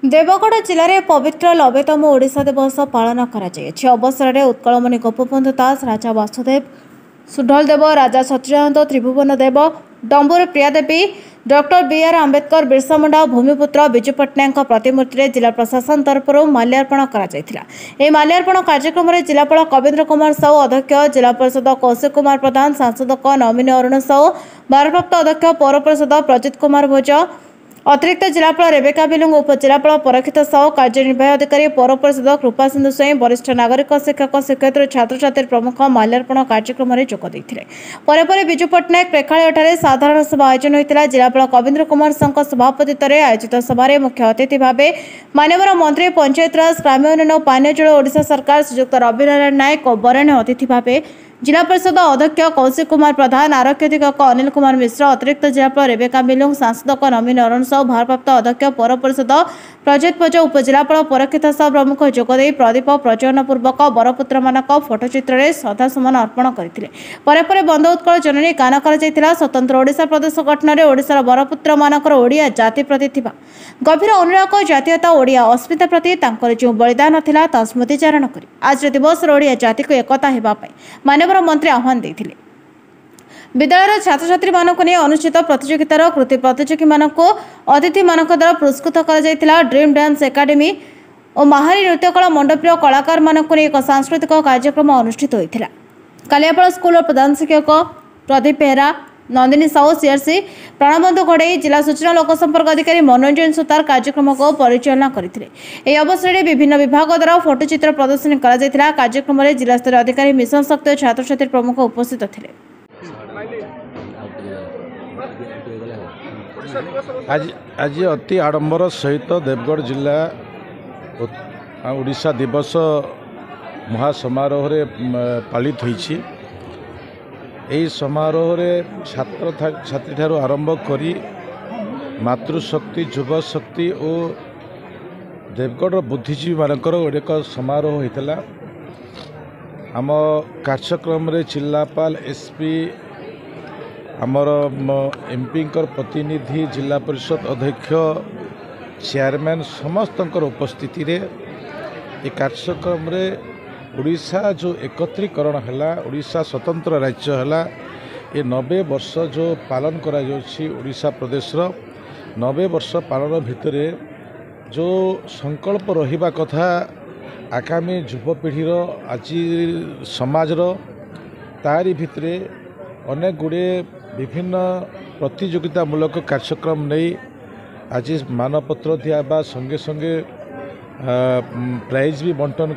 देवगढ़ जिले में पवित्र 90तम ओडिशा दिवस पालन कर अवसर में उत्कलमणि गोपबंधु दास राजा वासुदेव सुढलदेव राजा सच्चिदानंद त्रिभुवन देव डंबुर प्रियादेवी डॉक्टर बी.आर. आंबेडकर बिरसा मुंडा भूमिपुत्र बिजू पट्टनायक प्रतिमूर्ति जिला प्रशासन तरफ माल्यार्पण कर माल्यार्पण कार्यक्रम में जिलापाल कविंद्र कुमार साहू अध्यक्ष जिला परिषद कौशिक कुमार प्रधान सांसद नमिनी अरुण साहू भारप्राप्त अध्यक्ष पौर परिषद प्रजित कुमार भोज अतिरिक्त जिलापाल रेबेका बिलुंग उपजिलापाल परीक्षित साहू कार्यनिर्वाही अधिकारी पौर परिषद कृपा सिंधु स्वयं वरिष्ठ नागरिक शिक्षक शिक्षयित्री छात्र छात्री प्रमुख माल्यार्पण कार्यक्रम में जोग देते बिजू पट्टनायक प्रेक्षालय साधारण सभा आयोजन होता जिलापाल कविंद्र कुमार साहू सभापतित्व में आयोजित सभार मुख्य अतिथि भाव माननीय मंत्री पंचायतराज ग्राम्य उन्नयन और पानीय जल ओडिशा सरकार श्रीयुक्त रविनारायण नायक और वरेण्य अतिथि भाव जिला परिषद अध्यक्ष कौशिक कुमार प्रधान आरक्षी अधीक्षक अनिल कुमार मिश्र अतिरिक्त जिलापाल रेबेका बिलुंग सांसद नमिनी अरुण साहू भारप्राप्त अध्यक्ष पौर परिषद प्रजित भोज उपजिलापाल परीक्षित साहू प्रमुख जोगदे प्रदीप प्रज्वलन पूर्वक बरपुत्र मानक फोटोचित्र में श्रद्धासुमन अर्पण करते बंद उत्कल जननी गान कर स्वतंत्र ओडिशा प्रदेश गठन में ओडिशार बरपुत्र मानकर ओडिया जाति प्रति गभीर अनुराग जातीयता ओडिया अस्मिता प्रति जो बलिदान था ता स्मृतिचारण कर आज दिवस ओडिया जाति को एकता होगापी माननीय मंत्री आह्वान देते विद्यालय छात्र छात्री मानक नहीं अनुष्ठित प्रतियोगितार कृति प्रतियोगी मानक अतिथि मानक द्वारा पुरस्कृत कर ड्रीम डांस एकाडेमी और महारी नृत्यकला मंडपीय कलाकार मानक नहीं एक सांस्कृतिक कार्यक्रम अनुष्ठित होता कालियापाल स्कूल प्रधान शिक्षक प्रदीप बेहरा नंदिनी साहू सीआरसी प्राणबंधु घड़ई जिला सूचना लोकसंपर्क अधिकारी मनोरंजन सुतार कार्यक्रम को परिचालना करते अवसर में विभिन्न विभाग द्वारा फोटोचित्र प्रदर्शनी कार्यक्रम में जिला स्तर अधिकारी मिशन शक्ति और छात्र छात्री प्रमुख उपस्थित थे। आज अति आडंबर सहित देवगढ़ जिला ओडिशा दिवस महासमारोह पालित होईछि। यही समारोह छात्र छात्री ठारू आरंभ करी मातृशक्ति युवशक्ति और देवगढ़ बुद्धिजीवी मानकर एक समारोह होता आम कार्यक्रम रे जिलापाल एसपी आमर एमपी प्रतिनिधि जिला परिषद अध्यक्ष चेयरमैन समस्त उपस्थिति रे ये कार्यक्रम रे ओडिशा जो एकत्रीकरण है ओडिशा स्वतंत्र राज्य है ये 90 वर्ष जो पालन करा ओडिशा प्रदेश 90 वर्ष पालन भितर जो संकल्प रहिबा कथा आगामी युवपीढ़ीर आज समाज तारी भितर अनेक गुड़े विभिन्न प्रतियोगितामूलक कार्यक्रम नहीं आज मानपत्र दिया संगे संगे प्राइज भी बंटन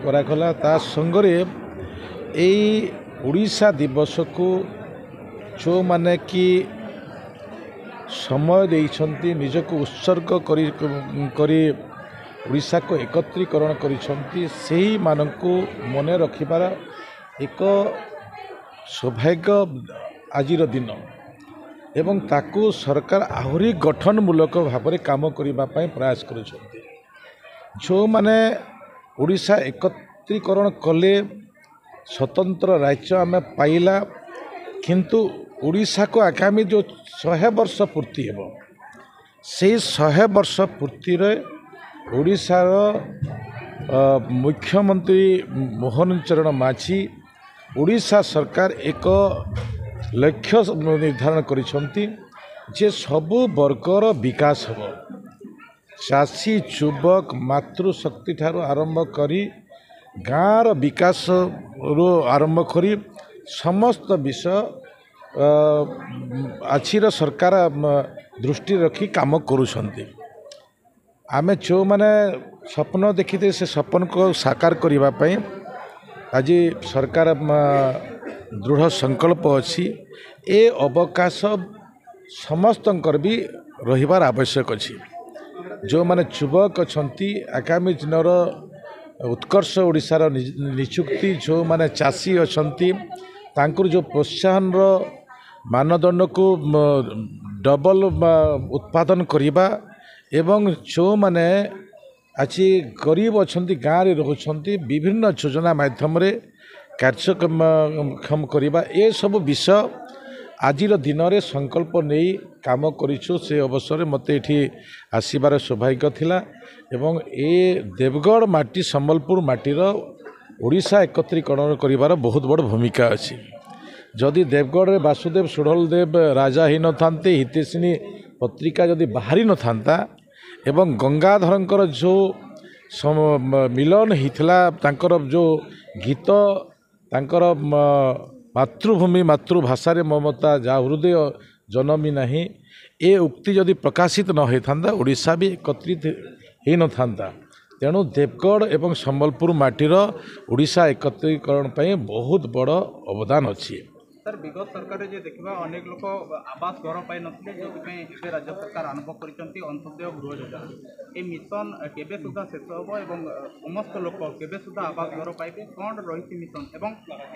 करागला ता संगरे ओडिशा दिवस को जो माने कि समय देइछंती निजको उत्सर्ग करी ओडिशा को एकत्रीकरण करिछंती सेही मानकु मने रखिबार एक सौभाग्य आजिर दिन एवं ताकू सरकार आहुरी गठनमूलक भाव में काम करने प्रयास करुछंती जो माने ओडिशा एकत्रीकरण कले स्वतंत्र राज्य आम पाइला किंतु ओडिशा को आगामी जो 100 वर्ष पूर्ति हेब से 100 वर्ष पूर्ति रे ओडिशार मुख्यमंत्री मोहन चरण माझी ओडिशा सरकार एक लक्ष्य निर्धारण करिसंती जे सबु वर्गर विकास हो चाषी युवक मातृशक्ति ठारू आरंभ करी गाँर विकास रो आरंभ करी समस्त विषय आछिर सरकार दृष्टि रखी काम करुछंती आमे जो माने स्वप्न देखिते से स्वप्न को साकार करिबा पई आज सरकार दृढ़ संकल्प अच्छी ए अवकाश समस्तंकर भी रहिबार आवश्यक अच्छी जो माने युवक अच्छी आगामी दिनर उत्कर्ष ओडिशार नियुक्ति जो माने चाषी अच्छी तांकुर जो प्रोत्साहन मानदंड को डबल उत्पादन करिबा एवं जो माने आज गरीब अच्छी गाँव में रोचंती विभिन्न योजना माध्यम कार्यक्षम करवा ये सब विषय आजिर दिन में संकल्प नहीं काम करूँ से अवसर मत ये आसबार सौभाग्य थिला एवं ए देवगढ़ माटी संबलपुर माटीर ओडिशा एकत्रीकरण करिवार बहुत बड़ भूमिका अच्छी। जदि देवगढ़ में वासुदेव सुढल देव राजा ही न थांते हितेशिनी पत्रिका जदि बाहरी न थांता एवं गंगाधरंकर जो मिलन होता तांकर जो गीत तांकर मातृभूमि मातृभाषा रे ममता जा हृदय जनमी नहीं ए उक्ति जदि प्रकाशित न होता ओडिशा भी एकत्रित हो न था। तेणु देवगढ़ एवं संबलपुर माटीर ओडिशा एकत्रीकरण पर बहुत बड़ अवदान अच्छी। सर विगत सरकार जे देखा अनेक लोक आवास घर पाई नथिले जो राज्य सरकार आरंभ करछंती अंत्योदय गृह योजना ए मिशन केबे सुधा शेष होबो एवं समस्त लोक केबे सुधा आवास घर पाइबे कोन रही मिशन एवं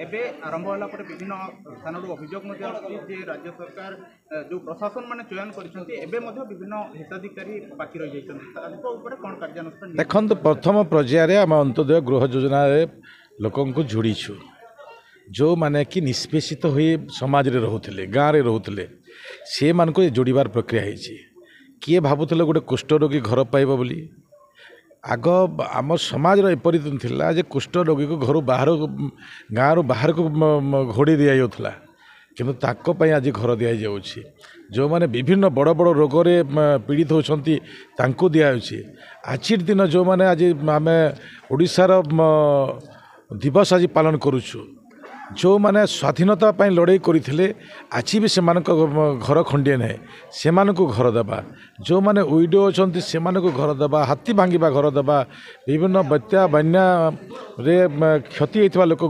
एबे आरंभ होला पर विभिन्न स्थान अभियोग मध्ये आछि जे राज्य सरकार जो प्रशासन माने चयन करछंती एबे मध्ये विभिन्न हिताधिकारी बाकी रहि जाइछंती ताको ऊपर कोन कार्यानुष्ठान देखंत प्रथम पर्याय रे हम अंत्योदय गृह योजना रे लोकन को जोड़ीछु जो माने कि निष्पेषित हुए समाज रे रहउथिले गाँव रे रहउथिले से मान को जोड़बार प्रक्रिया है किए भावुले गोटे कुष्ठरोगी घर पाइब बोली आग आम समाज एपरी थिला जे कुष्ठरोगी को घर बाहर गाँव बाहर को घोड़ी दि जाऊला किंतु ताको पई आज घर दि जाउछि जो माने विभिन्न बड़ बड़ रोग रे पीड़ित होछंती तांको दिया जाउछि। आजिर दिन जो माने आज आमे ओडिशार दिवस आज पालन करूछु जो माने स्वाधीनता पाई लड़ाई करते आज भी से घर खंडिए ना से घर देवा जो माने उइडो अच्छा से घर देवा हाथी भांगा घर देवा विभिन्न बात्या बन्या रे क्षति होता लोक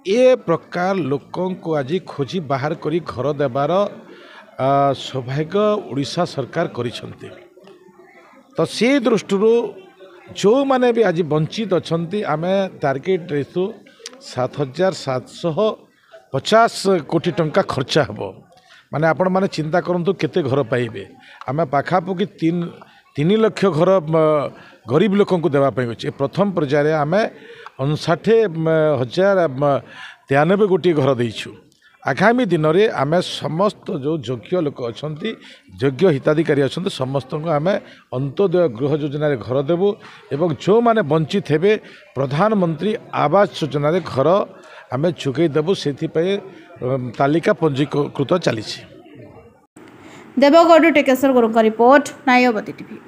ए प्रकार लोक आज खोजी बाहर करी घर देवार सौभाग्य ओडिशा सरकार करिसंती। तो से दृष्टि जो माने भी आज वंचित अच्छा आम टार्गेट रेसु 7,750 कोटी टंका खर्चा हम माने आपण माने चिंता करंतु केते घर पाइबे आम पाखापाखि 3 लाख घर गरीब लोक देवा अच्छे। प्रथम पर्याय आम 59,093 गोटी घर देइछु। आगामी दिन में आम समस्त जो योग्य लोक अच्छा योग्य हिताधिकारी अच्छा समस्त को आम अंत्योदय गृह योजना घर देवु एवं जो माने वंचित हेबे प्रधानमंत्री आवास योजना घर आम जोगई देवु से तालिका पंजीकृत चली। देवगढ़ टेकेश्वर गुरुंग रिपोर्ट नायवती टीवी।